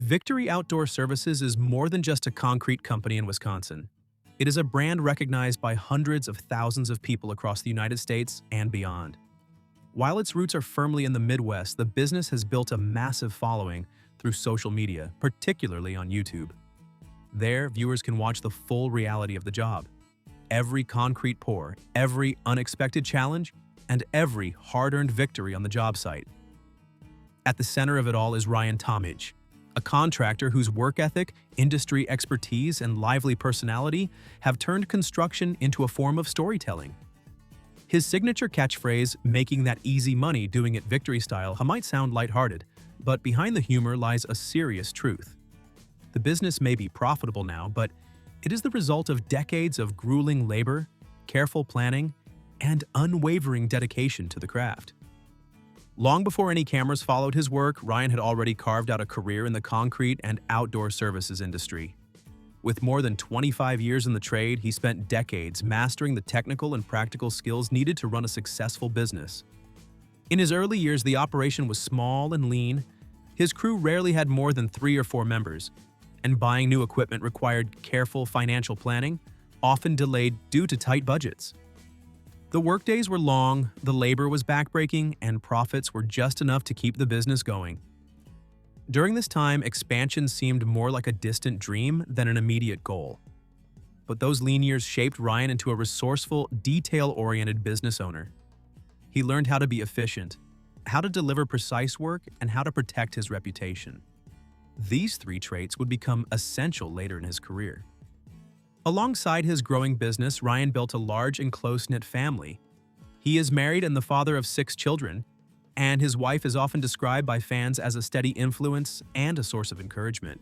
Victory Outdoor Services is more than just a concrete company in Wisconsin. It is a brand recognized by hundreds of thousands of people across the United States and beyond. While its roots are firmly in the Midwest, the business has built a massive following through social media, particularly on YouTube. There, viewers can watch the full reality of the job. Every concrete pour, every unexpected challenge, and every hard-earned victory on the job site. At the center of it all is Ryan Tomich, a contractor whose work ethic, industry expertise, and lively personality have turned construction into a form of storytelling. His signature catchphrase, "making that easy money doing it victory style," might sound lighthearted, but behind the humor lies a serious truth. The business may be profitable now, but it is the result of decades of grueling labor, careful planning, and unwavering dedication to the craft. Long before any cameras followed his work, Ryan had already carved out a career in the concrete and outdoor services industry. With more than 25 years in the trade, he spent decades mastering the technical and practical skills needed to run a successful business. In his early years, the operation was small and lean. His crew rarely had more than 3 or 4 members, and buying new equipment required careful financial planning, often delayed due to tight budgets. The workdays were long, the labor was backbreaking, and profits were just enough to keep the business going. During this time, expansion seemed more like a distant dream than an immediate goal. But those lean years shaped Ryan into a resourceful, detail-oriented business owner. He learned how to be efficient, how to deliver precise work, and how to protect his reputation. These 3 traits would become essential later in his career. Alongside his growing business, Ryan built a large and close-knit family. He is married and the father of 6 children, and his wife is often described by fans as a steady influence and a source of encouragement.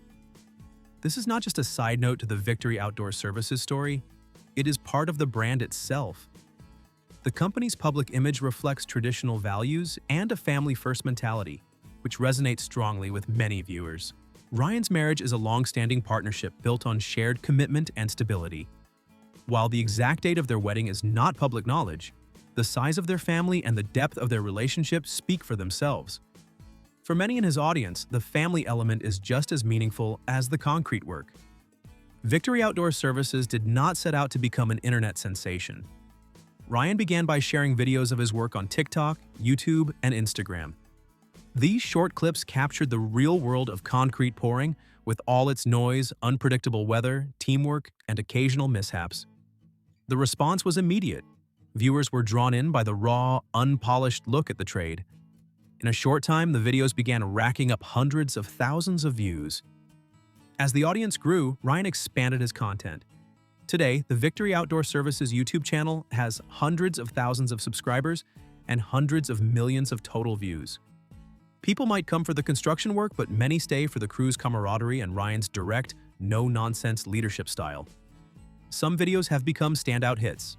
This is not just a side note to the Victory Outdoor Services story, it is part of the brand itself. The company's public image reflects traditional values and a family-first mentality, which resonates strongly with many viewers. Ryan's marriage is a long-standing partnership built on shared commitment and stability. While the exact date of their wedding is not public knowledge, the size of their family and the depth of their relationship speak for themselves. For many in his audience, the family element is just as meaningful as the concrete work. Victory Outdoor Services did not set out to become an internet sensation. Ryan began by sharing videos of his work on TikTok, YouTube, and Instagram. These short clips captured the real world of concrete pouring with all its noise, unpredictable weather, teamwork, and occasional mishaps. The response was immediate. Viewers were drawn in by the raw, unpolished look at the trade. In a short time, the videos began racking up hundreds of thousands of views. As the audience grew, Ryan expanded his content. Today, the Victory Outdoor Services YouTube channel has hundreds of thousands of subscribers and hundreds of millions of total views. People might come for the construction work, but many stay for the crew's camaraderie and Ryan's direct, no-nonsense leadership style. Some videos have become standout hits.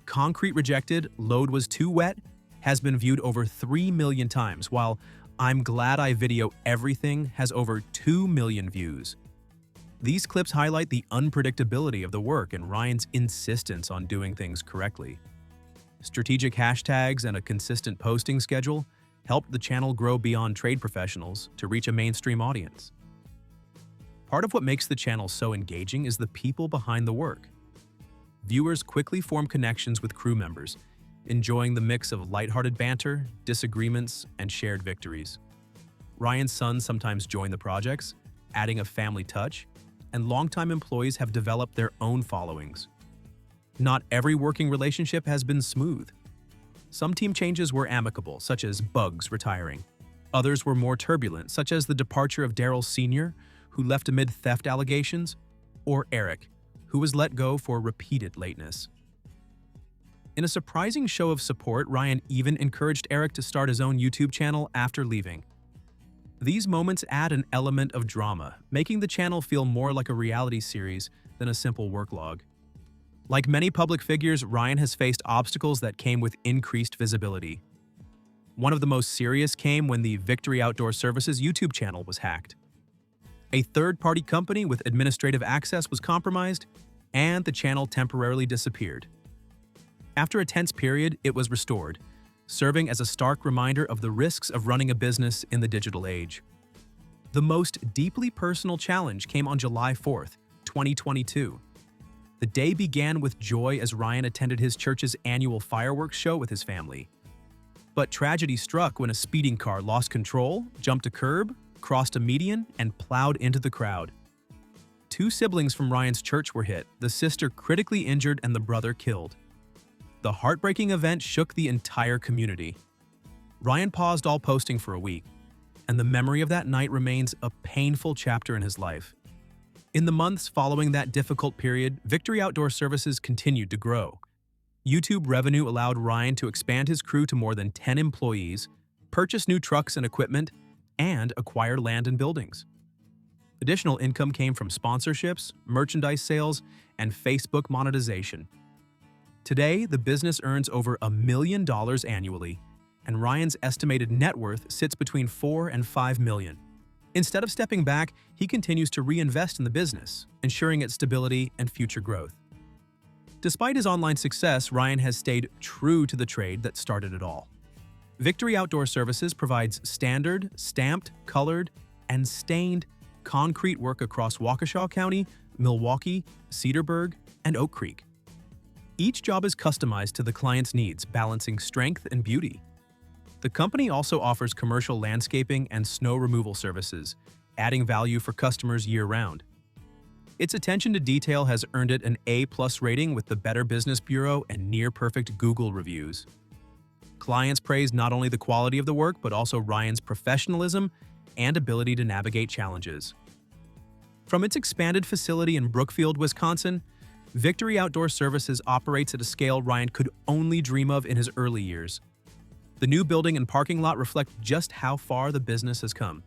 Concrete Rejected, Load Was Too Wet has been viewed over 3 million times, while I'm Glad I Video Everything has over 2 million views. These clips highlight the unpredictability of the work and Ryan's insistence on doing things correctly. Strategic hashtags and a consistent posting schedule helped the channel grow beyond trade professionals to reach a mainstream audience. Part of what makes the channel so engaging is the people behind the work. Viewers quickly form connections with crew members, enjoying the mix of lighthearted banter, disagreements, and shared victories. Ryan's sons sometimes join the projects, adding a family touch, and longtime employees have developed their own followings. Not every working relationship has been smooth. Some team changes were amicable, such as Bugs retiring. Others were more turbulent, such as the departure of Daryl Sr., who left amid theft allegations, or Eric, who was let go for repeated lateness. In a surprising show of support, Ryan even encouraged Eric to start his own YouTube channel after leaving. These moments add an element of drama, making the channel feel more like a reality series than a simple work log. Like many public figures, Ryan has faced obstacles that came with increased visibility. One of the most serious came when the Victory Outdoor Services YouTube channel was hacked. A third-party company with administrative access was compromised, and the channel temporarily disappeared. After a tense period, it was restored, serving as a stark reminder of the risks of running a business in the digital age. The most deeply personal challenge came on July 4th, 2022. The day began with joy as Ryan attended his church's annual fireworks show with his family. But tragedy struck when a speeding car lost control, jumped a curb, crossed a median, and plowed into the crowd. Two siblings from Ryan's church were hit, the sister critically injured and the brother killed. The heartbreaking event shook the entire community. Ryan paused all posting for a week, and the memory of that night remains a painful chapter in his life. In the months following that difficult period, Victory Outdoor Services continued to grow. YouTube revenue allowed Ryan to expand his crew to more than 10 employees, purchase new trucks and equipment, and acquire land and buildings. Additional income came from sponsorships, merchandise sales, and Facebook monetization. Today, the business earns over $1 million annually, and Ryan's estimated net worth sits between $4 and $5 million. Instead of stepping back, he continues to reinvest in the business, ensuring its stability and future growth. Despite his online success, Ryan has stayed true to the trade that started it all. Victory Outdoor Services provides standard, stamped, colored, and stained concrete work across Waukesha County, Milwaukee, Cedarburg, and Oak Creek. Each job is customized to the client's needs, balancing strength and beauty. The company also offers commercial landscaping and snow removal services, adding value for customers year-round. Its attention to detail has earned it an A+ rating with the Better Business Bureau and near-perfect Google reviews. Clients praise not only the quality of the work, but also Ryan's professionalism and ability to navigate challenges. From its expanded facility in Brookfield, Wisconsin, Victory Outdoor Services operates at a scale Ryan could only dream of in his early years. The new building and parking lot reflect just how far the business has come.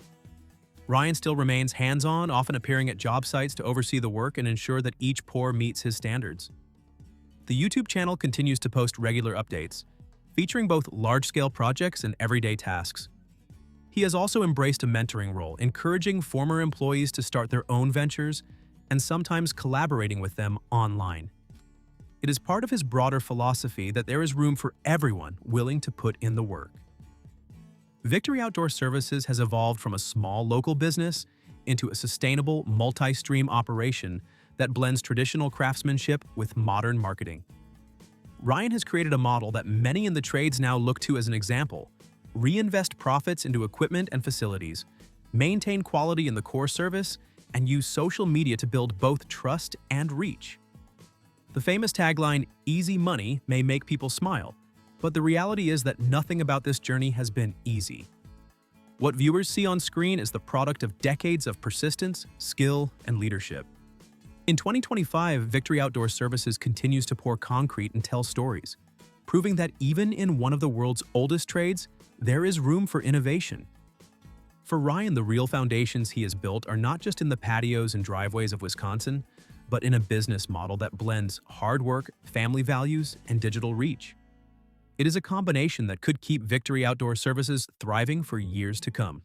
Ryan still remains hands-on, often appearing at job sites to oversee the work and ensure that each pour meets his standards. The YouTube channel continues to post regular updates, featuring both large-scale projects and everyday tasks. He has also embraced a mentoring role, encouraging former employees to start their own ventures and sometimes collaborating with them online. It is part of his broader philosophy that there is room for everyone willing to put in the work. Victory Outdoor Services has evolved from a small local business into a sustainable, multi-stream operation that blends traditional craftsmanship with modern marketing. Ryan has created a model that many in the trades now look to as an example: reinvest profits into equipment and facilities, maintain quality in the core service, and use social media to build both trust and reach. The famous tagline, "Easy money," may make people smile, but the reality is that nothing about this journey has been easy. What viewers see on screen is the product of decades of persistence, skill, and leadership. In 2025, Victory Outdoor Services continues to pour concrete and tell stories, proving that even in one of the world's oldest trades, there is room for innovation. For Ryan, the real foundations he has built are not just in the patios and driveways of Wisconsin, but in a business model that blends hard work, family values, and digital reach. It is a combination that could keep Victory Outdoor Services thriving for years to come.